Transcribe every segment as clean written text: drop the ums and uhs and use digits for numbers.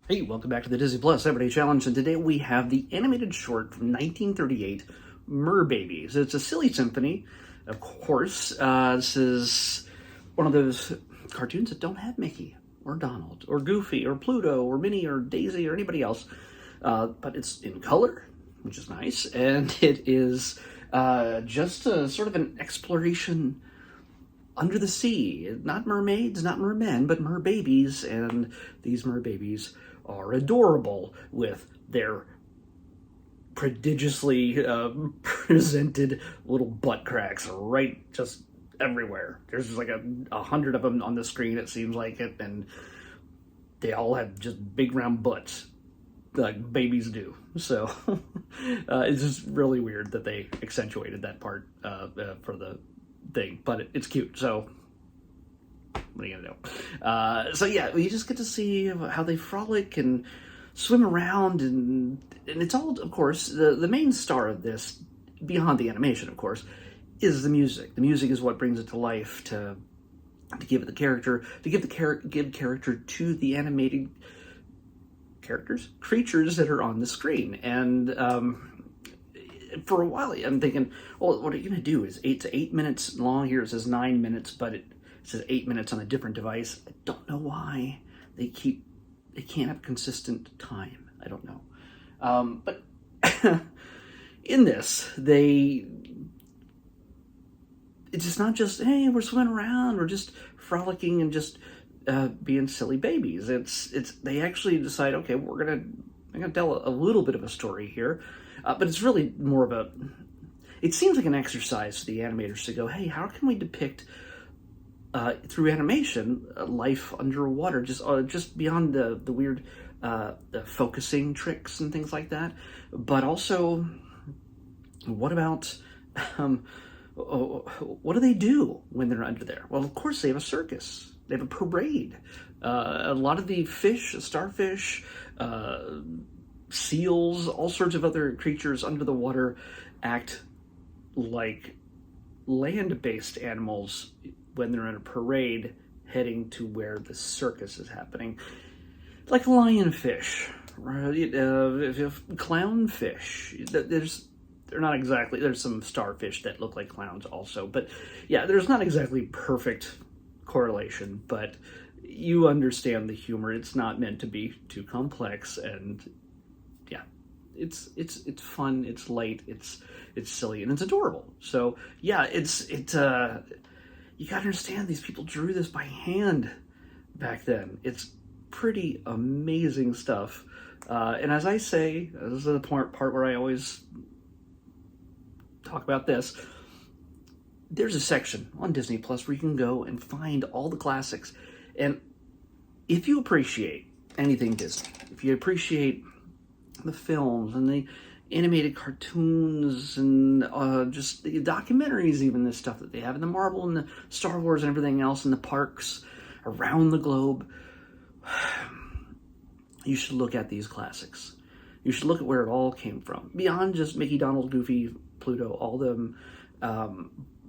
Hey, welcome back to the Disney Plus Everyday Challenge, and today we have the animated short from 1938, Merbabies. It's a silly symphony, of course. This is one of those cartoons that don't have Mickey, or Donald, or Goofy, or Pluto, or Minnie, or Daisy, or anybody else. But it's in color, which is nice, and it is just a sort of an exploration under the sea. Not mermaids, not mermen, but merbabies, and these merbabies are adorable with their prodigiously presented little butt cracks right just everywhere. There's just like 100 of them on the screen, it seems like it, and they all have just big round butts like babies do. So it's just really weird that they accentuated that part for the thing, but it's cute. So what are you gonna do? So yeah, you just get to see how they frolic and swim around, and it's all, of course, the main star of this, beyond the animation, of course, is the music. The music is what brings it to life, to give it the character, to give character to the animated creatures that are on the screen. And for a while, I'm thinking, well, what are you going to do? Is 8 minutes long? Here it says 9 minutes, but it says 8 minutes on a different device. I don't know why they can't have consistent time. I don't know. But in this, it's just not just, hey, we're swimming around, we're just frolicking and just being silly babies. They actually decide, okay, I'm gonna tell a little bit of a story here, but it's really more of it seems like an exercise for the animators to go, hey, how can we depict through animation life underwater, just beyond the weird the focusing tricks and things like that, but also what about what do they do when they're under there? Well, of course they have a circus. They have a parade. A lot of the fish, starfish, seals, all sorts of other creatures under the water act like land-based animals when they're in a parade heading to where the circus is happening. Like lionfish, right? Clownfish. They're not exactly, there's some starfish that look like clowns also, but yeah, there's not exactly perfect correlation, but you understand the humor. It's not meant to be too complex, and yeah, it's fun, it's light, it's silly, and it's adorable. So yeah, you gotta understand, these people drew this by hand back then. It's pretty amazing stuff. And as I say, this is the part where I always talk about this. There's a section on Disney Plus where you can go and find all the classics. And if you appreciate anything Disney, if you appreciate the films and the animated cartoons and just the documentaries, even this stuff that they have in the Marvel and the Star Wars and everything else in the parks around the globe, you should look at these classics. You should look at where it all came from, beyond just Mickey, Donald, Goofy, Pluto, all of them,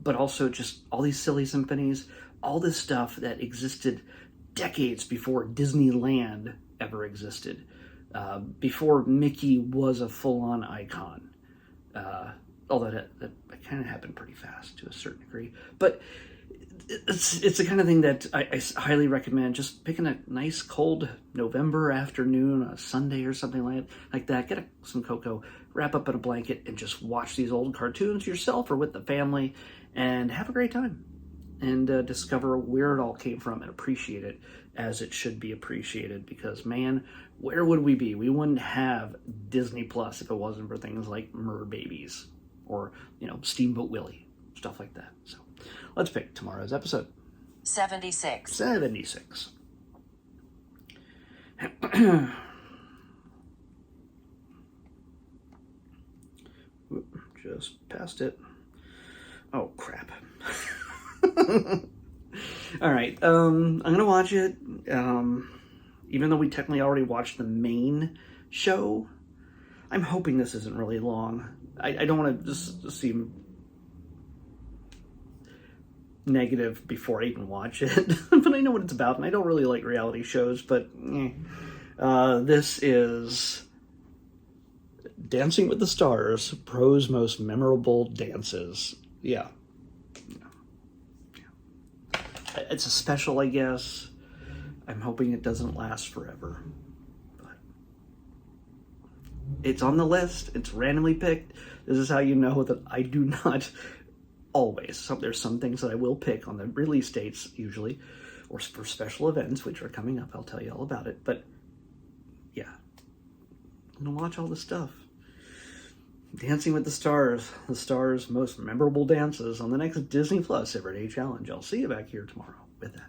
but also just all these silly symphonies, all this stuff that existed decades before Disneyland ever existed. Before Mickey was a full-on icon, although that kind of happened pretty fast to a certain degree. But it's the kind of thing that I highly recommend. Just picking a nice cold November afternoon, a Sunday or something like that. Get some cocoa, wrap up in a blanket, and just watch these old cartoons yourself or with the family, and have a great time. And discover where it all came from and appreciate it as it should be appreciated. Because, man, where would we be? We wouldn't have Disney Plus if it wasn't for things like Merbabies or, Steamboat Willie, stuff like that. So let's pick tomorrow's episode. 76. 76. Just passed it. Oh, crap. All right, I'm gonna watch it. Even though we technically already watched the main show, I'm hoping this isn't really long. I don't want to just seem negative before I even watch it, but I know what it's about, and I don't really like reality shows, but This is Dancing with the Stars, Pro's Most Memorable Dances. Yeah. It's a special, I guess. I'm hoping it doesn't last forever. But it's on the list. It's randomly picked. This is how you know that I do not always. There's some things that I will pick on the release dates, usually, or for special events, which are coming up. I'll tell you all about it. But yeah, I'm going to watch all this stuff. Dancing with the Stars' most memorable dances on the next Disney Plus Everyday Challenge. I'll see you back here tomorrow with that.